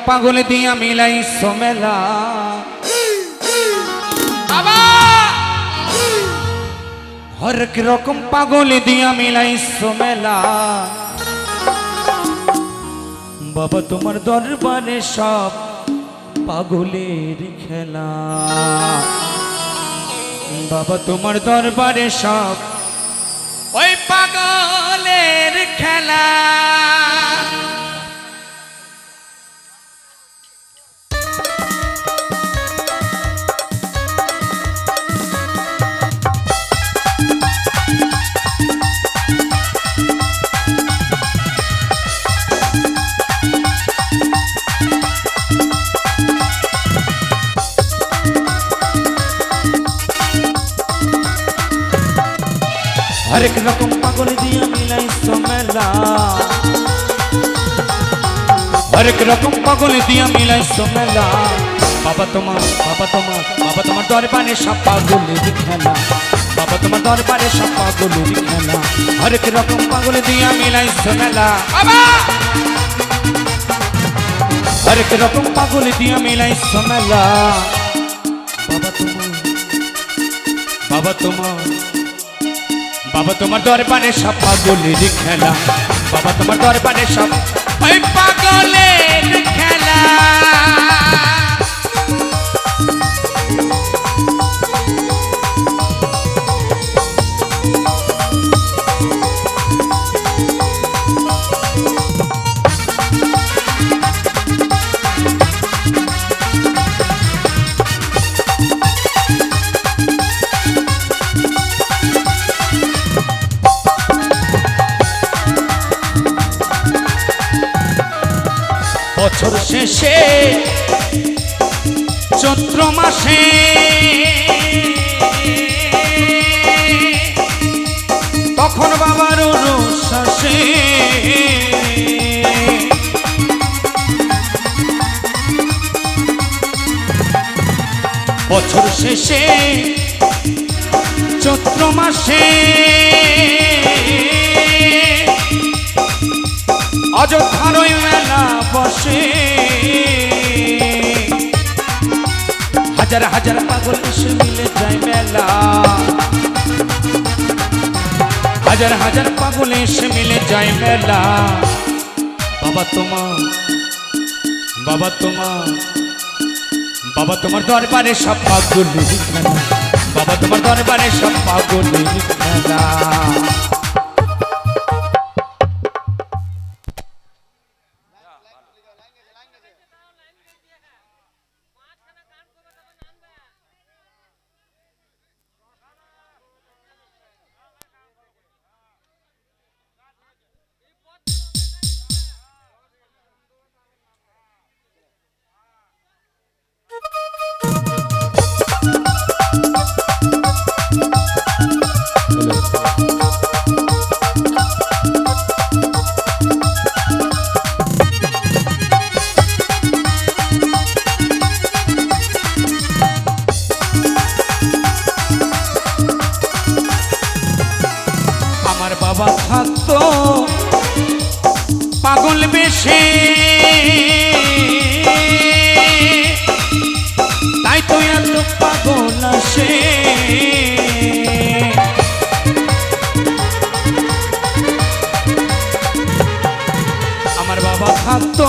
পাগল দিয়া মিলাই সোমেলা হরেক রকম পাগল দিয়া মিলাই সোমেলা বাবা তোমার দরবারে সব পাগলের খেলা বাবা তোমার দরবারে সব ওই পাগলের খেলা हरेक रकम पागल दिया मिलाई सोमेला हरेक रकम पागल दिया मिलाई सोमेला बाबा तुम्हार दरबारे सब पागलेर खेला बाबा तुम्हार दरबारे सब पागलेर खेला हरेक रकम पागल दिया मिलाई सोमेला बाबा हरेक रकम पागल दिया मिलाई सोमेला बाबा तुम्हार दरबारे सब पागलेर खेला बाबा तुम्हार दरबारे सब ओई पागलेर खेला বছর শেষে চৈত্র মাসে তখন বাবার রোষে বছর শেষে চৈত্র মাসে অযোধ্যার ওই মেলা বসে হাজার হাজার পাগল এসে মিলে যায় মেলা হাজার হাজার পাগল এসে মিলে যায় মেলা বাবা তোমার দরবারে সব পাগলের খেলা বাবা তোমার দরবারে সব পাগলের খেলা বাবা থাকতো পাগল বেশে তাই তো এত পাগল আসে আমার বাবা থাকতো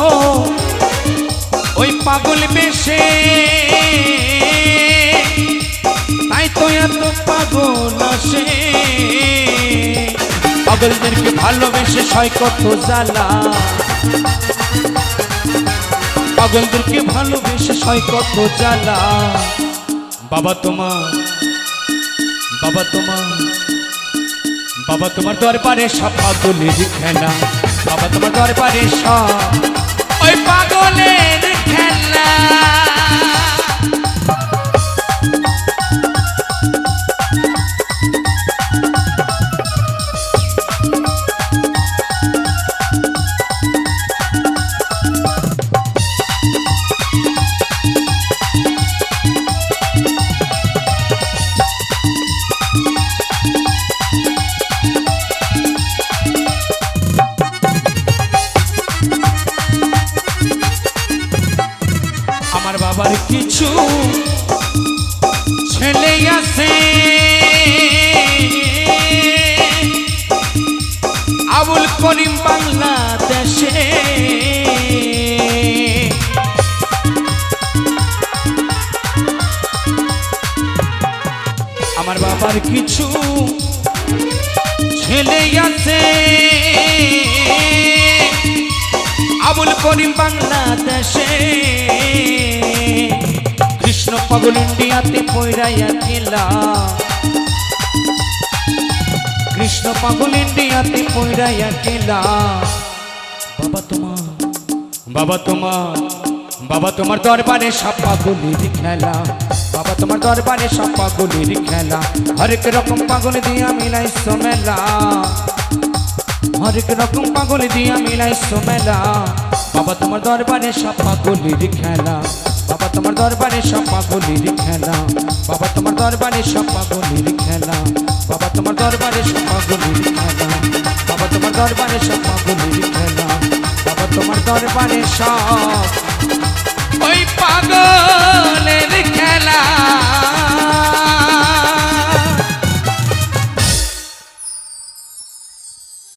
ওই পাগল বেশে তাই তো এত পাগল আসে পাগলদেরকে ভালোবেসে সয় কত জ্বালা পাগলদেরকে ভালোবেসে সয় কত জ্বালা বাবা তোমার দরবারে সব পাগলের খেলা বাবা তোমার দরবারে সব ওই পাগলের খেলা বাবার কিছু ছেলে আছে আবুল করিম বাংলাদেশে আমার বাবার কিছু ছেলে আছে আবুল করিম বাংলাদেশে কৃষ্ণ পাগল ইন্ডিয়াতে পয়রাইয়া গেলা কৃষ্ণ পাগল ইন্ডিয়াতে পয়রাইয়া গেলা বাবা তোমার দরবারে সব পাগলের খেলা বাবা তোমার দরবারে সব পাগলের খেলা হরেক রকম পাগল দিয়া মিলাইছো মেলা হরেক রকম পাগল দিয়া মিলাইছো মেলা বাবা তোমার দরবারে সব পাগলের খেলা বাবা তোমার দরবারে সব পাগলের খেলা বাবা তোমার দরবারে সব পাগলের খেলা বাবা তোমার দরবারে সব পাগলের খেলা বাবা তোমার দরবারে সব পাগলের খেলা বাবা তোমার দরবারে সব ওই পাগলের